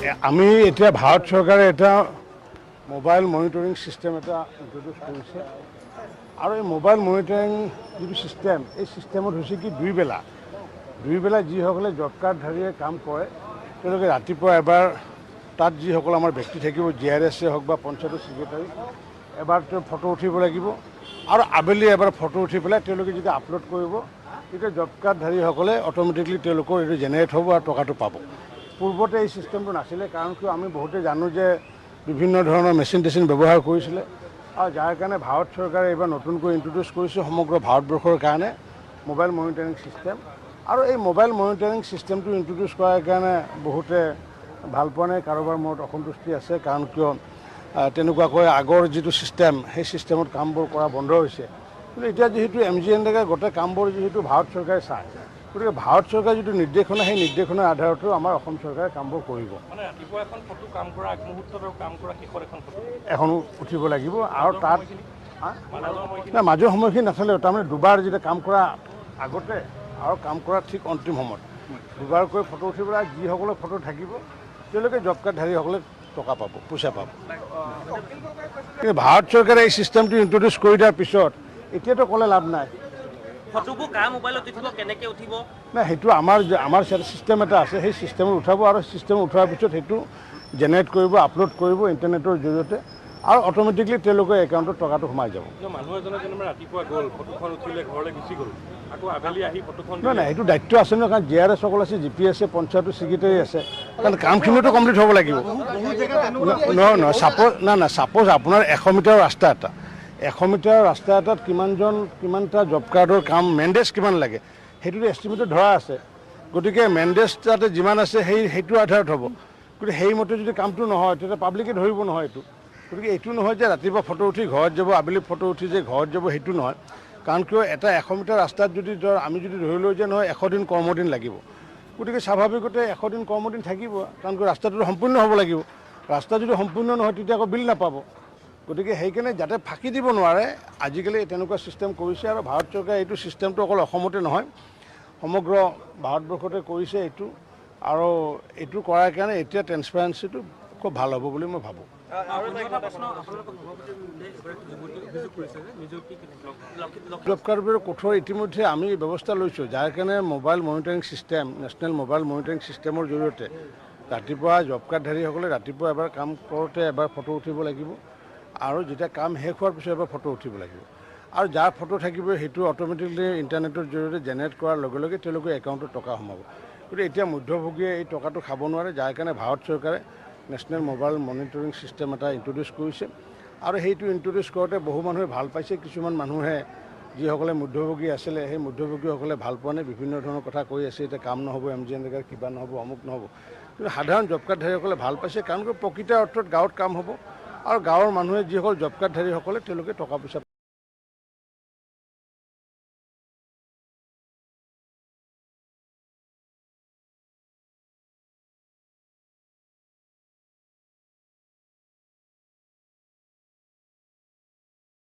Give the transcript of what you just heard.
আমি এতিয়া ভাৰত চৰকাৰে এটা মোবাইল মনিটৰিং চিষ্টেম এটা ইন্ট্ৰডিউচ কৰিছে আৰু এই মোবাইল মনিটৰিং যিটো চিষ্টেম এই চিষ্টেমত হৈছে কি দুইবেলা যিসকলে জব কাৰ্ডধাৰীয়ে কাম কৰে তেওঁলোকে ৰাতিপুৱা এবাৰ তাত যিসকল আমাৰ ব্যক্তি থাকিব GRSয়ে হওক বা পঞ্চায়তৰ ছেক্ৰেটাৰী এবাৰ তেওঁ ফটো উঠিব লাগিব আৰু আবেলি এবাৰ ফটো উঠি পেলাই তেওঁলোকে যেতিয়া আপলোড কৰিব তেতিয়া জব কাৰ্ডধাৰীসকলে অট'মেটিকলি তেওঁলোকৰ এইটো জেনেৰেট হ'ব আৰু টকাটো পাব। পূৰ্বতে এই চিষ্টেমটো নাছিলে কাৰণ কিয় আমি বহুতে জানো যে বিভিন্ন ধৰণৰ মেচিন টেচিন ব্যৱহাৰ কৰিছিলে আৰু যাৰ কাৰণে ভাৰত চৰকাৰে এইবাৰ নতুনকৈ ইন্ট্ৰডিউচ কৰিছে সমগ্ৰ ভাৰতবৰ্ষৰ কাৰণে মোবাইল মনিটৰিং চিষ্টেম আৰু এই মোবাইল মনিটৰিং চিষ্টেমটো ইন্ট্ৰডিউচ কৰাৰ কাৰণে বহুতে ভাল পোৱা নাই, কাৰোবাৰ মনত অসন্তুষ্টি আছে কাৰণ কিয় তেনেকুৱাকৈ আগৰ যিটো চিষ্টেম সেই চিষ্টেমত কামবোৰ কৰা বন্ধ হৈছে। কিন্তু এতিয়া যিহেতু MGNৰেগা গোটেই কামবোৰ যিহেতু ভাৰত চৰকাৰে চায় গতিকে ভাৰত চৰকাৰে যিটো নিৰ্দেশনা সেই নিৰ্দেশনাৰ আধাৰতো আমাৰ অসম চৰকাৰে কামবোৰ কৰিব। এখন উঠিব লাগিব আৰু তাত মাজৰ সময়খিনি নাথাকিলেও তাৰমানে দুবাৰ যেতিয়া কাম কৰা আগতে আৰু কাম কৰা ঠিক অন্তিম সময়ত দুবাৰকৈ ফটো উঠি পেলাই যিসকলৰ ফটো থাকিব তেওঁলোকে জব কাৰ্ডধাৰীসকলে টকা পাব, পইচা পাব। কিন্তু ভাৰত চৰকাৰে এই চিষ্টেমটো ইন্ট্ৰডিউচ কৰি দিয়াৰ পিছত এতিয়াতো ক'লে লাভ নাই। নাই সেইটো আমাৰ চিষ্টেম এটা আছে সেই চিষ্টেমত উঠাব আৰু চিষ্টেমত উঠোৱাৰ পিছত সেইটো জেনেৰেট কৰিব, আপলোড কৰিব ইণ্টাৰনেটৰ জৰিয়তে আৰু অট'মেটিকলি তেওঁলোকৰ একাউণ্টত টকাটো সোমাই যাব। নাই সেইটো দায়িত্ব আছে নহয় কাৰণ GRSসকল আছে, GP আছে, পঞ্চায়তৰ ছেক্ৰেটাৰী আছে কাৰণ কামখিনিতো কমপ্লিট হ'ব লাগিব। নহয় ছাপ'জ আপোনাৰ 100 মিটাৰ ৰাস্তা এটা 100 মিটাৰ ৰাস্তা এটাত কিমানটা জব কাৰ্ডৰ কাম মেণ্ডেজ কিমান লাগে সেইটোতো এষ্টিমেটত ধৰা আছে। গতিকে মেণ্ডেজ তাতে যিমান আছে সেইটোৰ আধাৰত হ'ব। গতিকে সেইমতে যদি কামটো নহয় তেতিয়া পাব্লিকে ধৰিব নহয় এইটো। গতিকে এইটো নহয় যে ৰাতিপুৱা ফটো উঠি ঘৰত যাব, আবেলি ফটো উঠি যে ঘৰত যাব সেইটো নহয় কাৰণ কিয় এটা 100 মিটাৰ ৰাস্তাত যদি আমি যদি ধৰি লওঁ যে নহয় 100 দিন কৰ্মদিন লাগিব গতিকে স্বাভাৱিকতে 100 দিন কৰ্মদিন থাকিব কাৰণ কিয় ৰাস্তাটো সম্পূৰ্ণ হ'ব লাগিব। ৰাস্তা যদি সম্পূৰ্ণ নহয় তেতিয়া আকৌ বিল নাপাব। গতিকে সেইকাৰণে যাতে ফাঁকি দিব নোৱাৰে আজিকালি তেনেকুৱা চিষ্টেম কৰিছে আৰু ভাৰত চৰকাৰে এইটো চিষ্টেমটো অকল অসমতে নহয় সমগ্ৰ ভাৰতবৰ্ষতে কৰিছে এইটো আৰু এইটো কৰাৰ কাৰণে এতিয়া ট্ৰেন্সপাৰেঞ্চিটো খুব ভাল হ'ব বুলি মই ভাবোঁ। জব কাৰ্ডৰ কঠোৰ ইতিমধ্যে আমি ব্যৱস্থা লৈছোঁ যাৰ কাৰণে mobile monitoring system national mobile monitoring চিষ্টেমৰ জৰিয়তে ৰাতিপুৱা জব কাৰ্ডধাৰীসকলে ৰাতিপুৱা এবাৰ কাম কৰোঁতে এবাৰ ফটো উঠিব লাগিব আৰু যেতিয়া কাম শেষ হোৱাৰ পিছত এবাৰ ফটো উঠিব লাগিব আৰু যাৰ ফটো থাকিব সেইটো অট'মেটিকলি ইণ্টাৰনেটৰ জৰিয়তে জেনেৰেট কৰাৰ লগে লগে তেওঁলোকৰ একাউণ্টত টকা সোমাব। গতিকে এতিয়া মধ্যভোগীয়ে এই টকাটো খাব নোৱাৰে যাৰ কাৰণে ভাৰত চৰকাৰে নেশ্যনেল মোবাইল মনিটৰিং চিষ্টেম এটা ইন্ট্ৰডিউচ কৰিছে আৰু সেইটো ইন্ট্ৰডিউচ কৰোঁতে বহু মানুহে ভাল পাইছে, কিছুমান মানুহে যিসকলে মধ্যভোগী আছিলে সেই মধ্যভোগীসকলে ভাল পোৱা নাই, বিভিন্ন ধৰণৰ কথা কৈ আছে এতিয়া কাম নহ'ব, MGNৰেগাৰ কিবা নহ'ব, অমুক নহ'ব। কিন্তু সাধাৰণ জব কাৰ্ডধাৰীসকলে ভাল পাইছে কাৰণ প্ৰকৃত অৰ্থত গাঁৱত কাম হ'ব আৰু গাঁৱৰ মানুহে যিসকল জব কাৰ্ডধাৰীসকলে তেওঁলোকে টকা পইচা